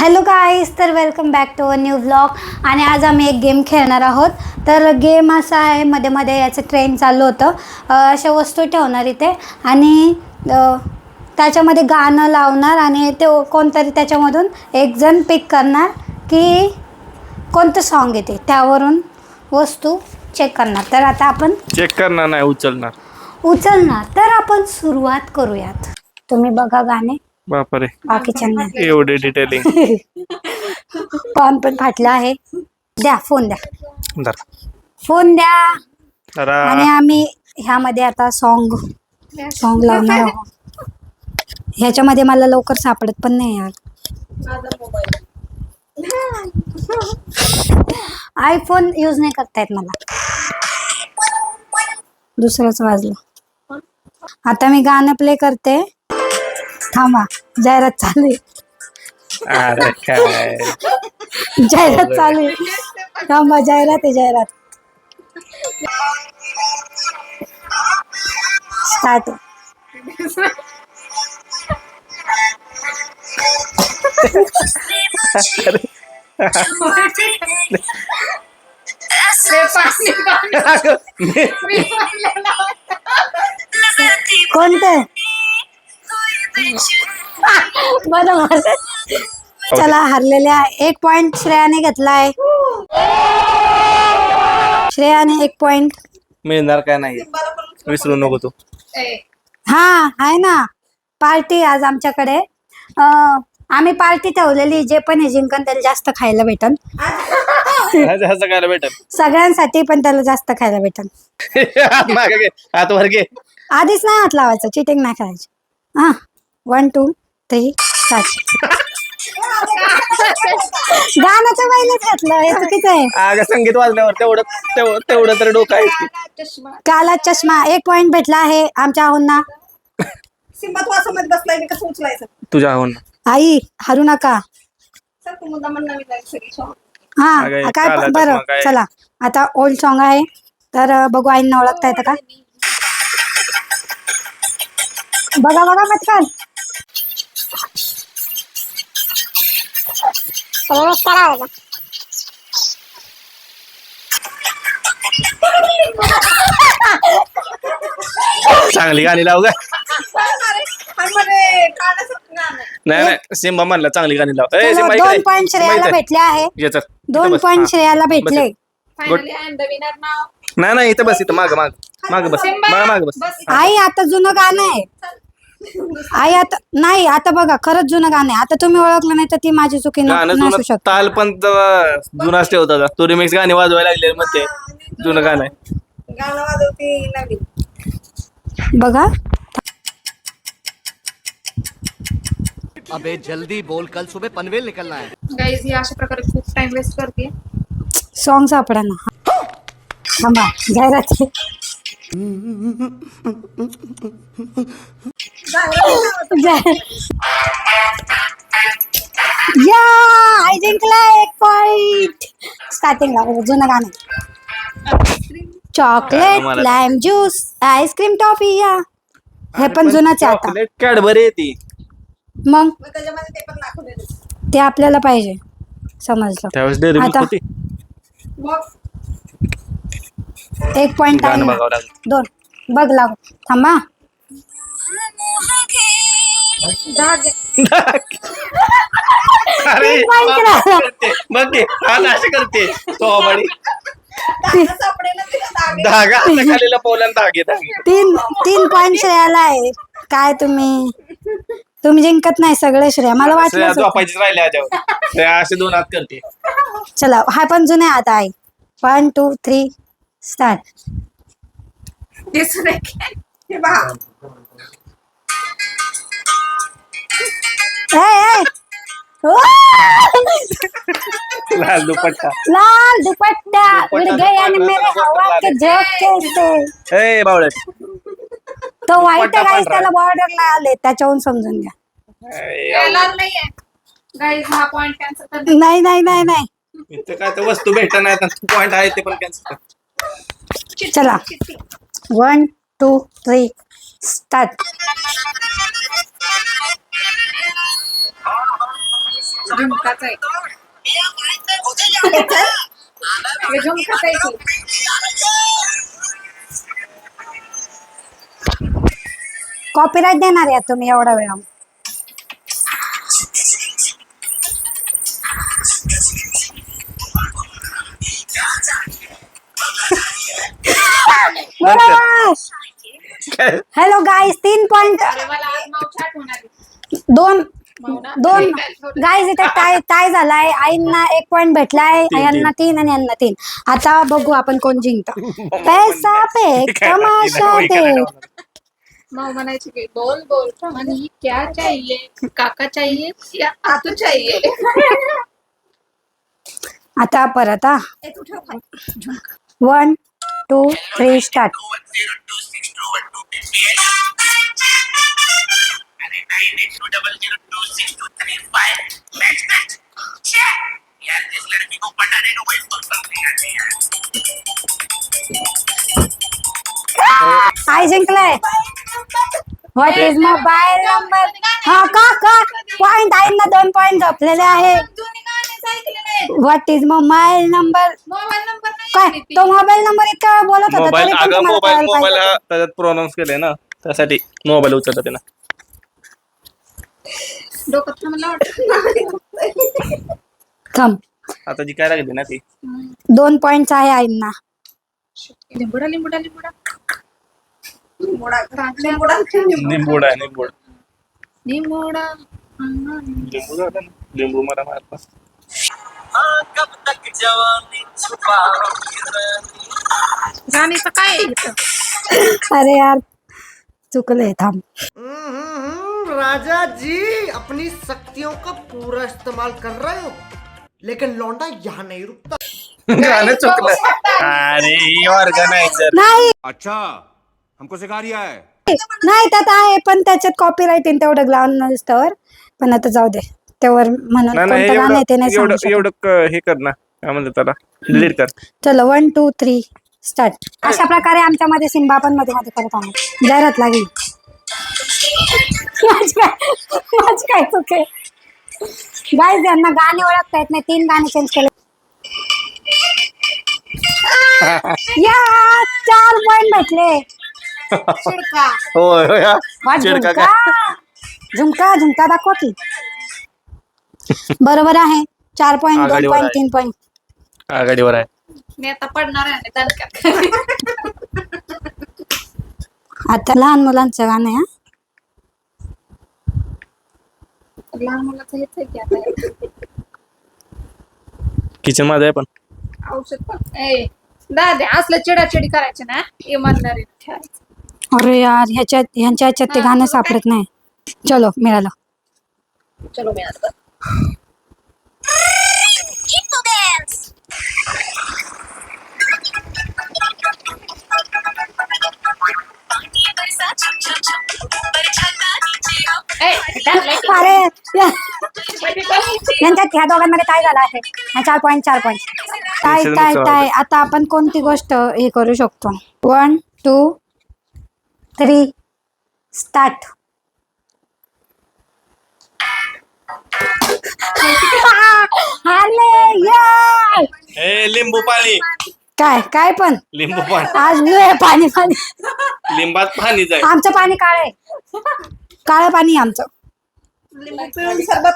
Hello guys, तर welcome back to a new vlog. आणि आज आम्ही एक गेम खेळणार आहोत. तर गेम असा आहे, मध्ये मध्ये याचं ट्रेन चालू होतं. अशा वस्तू ठेवणार इथे आणि त्याच्यामध्ये गाणं लावणार आणि ते कोणतरी त्याच्यामधून एक जण पिक करणार की कोणतं सॉन्ग येते, त्यावरून वस्तू चेक करणार. तर आता आपण चेक करणार नाही, उचलणार. तर आपण सुरुवात करूयात. तुम्ही बघा गाणे. बापरे, बाकीच्यांना एवढे डिटेलिंग. पण फाटला आहे. द्या फोन, द्या जरा फोन द्या. जरा आणि आम्ही ह्यामध्ये आता सॉन्ग लावणार आहोत. ह्याच्यामध्ये मला लवकर सापडत पण नाही यार. आयफोन यूज नाही करता येत मला. दुसरंच वाजलं. आता मी गाणं प्ले करते. थांबा, जाहिरात चालू आहे. अरे काय जाहिरात चालू आहे. थांबा, जाहिरात आहे, जाहिरात स्टार्ट. कोणतं बरोबर. चला, हरलेल्या 1 पॉइंट श्रेयाने घेतलाय. श्रेयाने 1 पॉइंट. मिळणार काय नाही, विसरू नको तू. हा आहे ना, पार्टी आज आमच्याकडे. आम्ही पार्टी ठेवलेली. जे पण हे जिंकन त्याला जास्त खायला भेटन. असं खायला भेटल सगळ्यांसाठी, पण त्याला जास्त खायला भेटन. हात वर घे. आधीच नाही हात लावायचं, चिटिंग नाही करायची. हा, 1 2 3 स्टार्ट. गाण्याचं पहिलेच घातलं, हे चुकीचं आहे. अगं संगीत वाजल्यावर तेवढं तर डोकं आहे. काला चष्मा. 1 पॉइंट भेटला आहे आमच्या आहोंना. सिंबात वासामध्ये बसलाय, मी कसं उचलायचं? तुझ्या आहोन आई हरू नका. सर तू मुद्दा म्हणणार नाही सगळी song. हा, अगं, काय काला बरं. चष्मा काय? चला, आता ओल्ड सॉन्ग आहे, तर बघू आईंना ओळखता येतं का. बघा बघा पटकन. चांगली गाणी लाव ग. अरे, कानाचं गाणं. नाही, सिम्बा म्हणला चांगली गाणी लाव. ए, सिम्बा 2 इकडे. पॉइंट श्रेयाला भेटले आहे. ये चल. 2 बस. पॉइंट हा. श्रेयाला भेटले. Finally, I am the winner now. नाही इथं बस, इथं माग बस. सिम्बा, माग बस. बस. आई, आता जुनं गाणं आहे. आई, आता नाही, आता बघा, खरंच जुनं गाणं आहे. आता तुम्ही ओळखलं नाही तर ती माझी चुकी गाणं नसू जुनं, शकते. ताल पण जुनाच ठेवता. तो रिमिक्स गाणी वाजवायला लागले मग ते जुनं गाणं आहे. गाणं वाजवते नवीन. बघा. अबे जल्दी बोल, कल सुबह पनवेल निकलना है. गाईज ही अशा प्रकारे खूप टाइम वेस्ट करते. सॉन्ग सापडा ना. थांबा, जाहिरात आहे. या, आई जिंकला 1 पॉइंट. स्टार्टिंगला जुनं गाणं. Chocolate, lime juice, ice cream, toffee. या, हे पण जुनंच आहे आता. चॉकलेट कॅडबरी आहे ती. मग त्याच्यामध्ये ते पण दाखवलेलं. ते आपल्याला पाहिजे, समजलं. त्यावेळेस डेअरी मिल्क आता होती. मग 1 पॉइंट आहे गाणं ना. बघावं लागलं. 2 बघ लाव. थांबा. अरे 3 पॉइंट केला. बघ की, हात अशी करते सोबाडी. धागा सापडेना तिला धागे. धागा खालीला पोलन धागे. 3 पॉइंट श्रेयाला आहे. काय तुम्ही जिंकत नाही सगळे श्रेया. मला वाटलं होतं. झोपायचीच राहिले याच्यावर. ते असे 2 हात करते. चला, हा पण जुना आहे आता. आहे 1 2 3 स्टार्ट. दिसू नये की. हे पहा. लाल दुपट्टा. लाल दुपट्टा उड़ गए आणि मेरे हवा के झोंके से. ए बावळट. तो व्हाईट दुपट्टा गाईस पांढरा. त्याला बॉर्डरला आले, त्याच्याहून समजून घ्या. लाल नाहीये गाईज, हा पॉइंट कॅन्सल कर. नाही नाही नाही नाही. इथं काय तर वस्तू भेटत नाही, पॉइंट आहे ते पण कॅन्सल कर. चला, 1 2 3 स्टार्ट. झुमकाचा आहे. हे झुमकाचा आहे की. कॉपीराईट देणार या तुम्ही एवढा वेळ. Hello guys 3 point. अरे मला आज मावशी आठवण आली. दोन मावना. दोन गाईज इथे टाय झालाय. आईंना 1 पॉइंट भेटलाय, यांना 3 आणि यांना 3. आता बघू आपण कोण जिंकतो. पैसा पे तमाशा पे. माव म्हणायची की बोल बोल आणि क्या चाहिए, काका चाहिए या आतू चाहिए. आता परत हा. ए, तू ठेव खाली. 1 2 3 स्टार्ट. आई जिंकलाय. What is mobile number. हा का पॉइंट आईंना 2 पॉइंट झोपलेले आहे. जुनी गाणीच ऐकली नाही. What is mobile number. Mobile number नाही काय माहिती. तो मोबाईल नंबर इतक्या वेळ बोलत होता मोबाईल तरी पण अगं तुम्हाला मोबाईल कळायला मोबाईल पाहिजे. हा त्याच्यात प्रोनाऊन्स केलंय ना, त्यासाठी मोबाईल उचलला त्यानं. डोकं थांबलं वाटतं. थांब. आता जी काय लागली ना ती 2 पॉइंट आहे आईंना. लिंबुडा लिंबुडा लिंबुडा लिंबुडा निंबूड आहे निंबूड. लिंबुडा. लिंबू झालं ना? लिंबू मला मारला. गाणीचं काय आहे इथं? अरे यार चुकलंय. थांब. राजा जी अपनी शक्तियों का पूरा इस्तेमाल कर रहे हो, लेकिन लौंडा यहाँ नहीं रुकता. गाणं चुकलं. अरे ही ऑर्गनायझर. नाही अच्छा हमको सिखा रिया है. नाही त्यात आहे पण त्याच्यात कॉपीराईट येईन तेवढं लावून नसतं. पण आता जाऊ दे तेवर म्हणून नाही कोणतं गाणं आहे ते नाही सांगू एवढं शकत. एवढं हे कर ना, काय म्हणतात त्याला, डिलीट कर. चलो 1 2 3 स्टार्ट. अशा प्रकारे आमच्यामध्ये सिम्बा पण मध्ये मध्ये करत आहोत. जाहिरात लागली. माझी काय चुक आहे गाईज. यांना गाणे ओळखता येत नाही. 3 गाणे चेंज केले. या 4 पॉइंट भेटले. शिडका. होय होय हा. वाट चिडका झुमका काय? झुमका दाखवा की. बरोबर आहे. 4 पॉइंट 2 आघाडीवर पॉइंट आहे. 3 पॉइंट. आघाडीवर आहे. मी आता पडणार आहे दणक्यात. आता लहान मुलांचं गाणं आहे हा. लहान मुलाचं हेच आहे की आता. किचन मध्ये आहे पण. औषध पण ए दादे असलं चिडाचिडी करायची ना, इमानदारी ठेवायचं. अरे यार ह्यांच्या ह्याच्यात ते गाणं सापडत नाही. चलो मिळालं. चलो मी आता अरे यांच्यात ह्या दोघांमध्ये काय झालं आहे. 4 पॉइंट 4 पॉइंट. टाय. आता आपण कोणती गोष्ट हे करू शकतो. 1 2 3 स्टार्ट. लिंबू पाणी. काय पण लिंबू पाणी. आज लय पाणी पाणी. लिंबात पाणी जाय. आमचं पाणी काळ आहे. काळं पाणी आहे आमचं.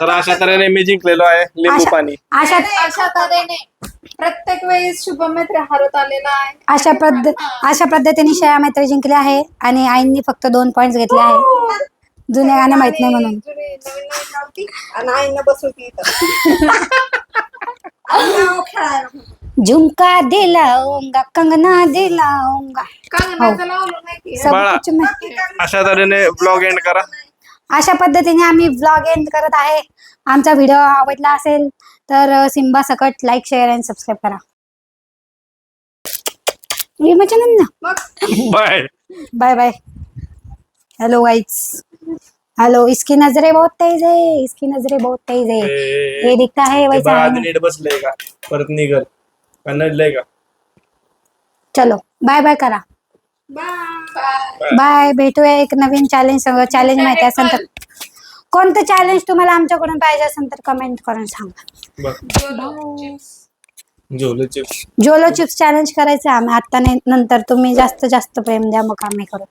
तर अशा तऱ्हेने मी जिंकलेलो आहे. लिंबू पाणी. अशा तऱ्हेने प्रत्येक वेळेस शुभमित्र हरत आलेला आहे. अशा पद्धतीने श्रेया मैत्री जिंकली आहे आणि आईंनी फक्त 2 पॉइंट घेतले आहे. जुने गाणे माहित नाही म्हणून. झुमका दिलाऊंगा कंगना दिलाऊंगा. कंगनाचं लावलं नाही की. सब बाळा. कुछ मैं. अशा तऱ्हेने ब्लॉग एंड करा. अशा पद्धतीने आम्ही व्लॉग एंड करत आहे. आमचा व्हिडिओ आवडला असेल तर सिम्बा सकट लाईक शेअर आणि सबस्क्राईब करा. ये मजा ना. Bye. Bye bye. Hello guys. Hello. इसकी नजरें बहुत तेज है. इसकी नजरें बहुत तेज है. ये दिखता है वैसा है नहीं. नीट बसलंय का परत निघल का नडलंय का. चलो बाय बाय करा. बाय. बाय. भेटूया एक नवीन चॅलेंज संग. चॅलेंज माहिती असेल तर कोणतं चॅलेंज तुम्हाला आमच्याकडून पाहिजे असेल तर कमेंट करून सांगा. जोलो चिप्स. जोलो चिप्स चॅलेंज करायचं आम्ही आता नाही, नंतर तुम्ही जास्त जास्त प्रेम द्या मग आम्ही करू.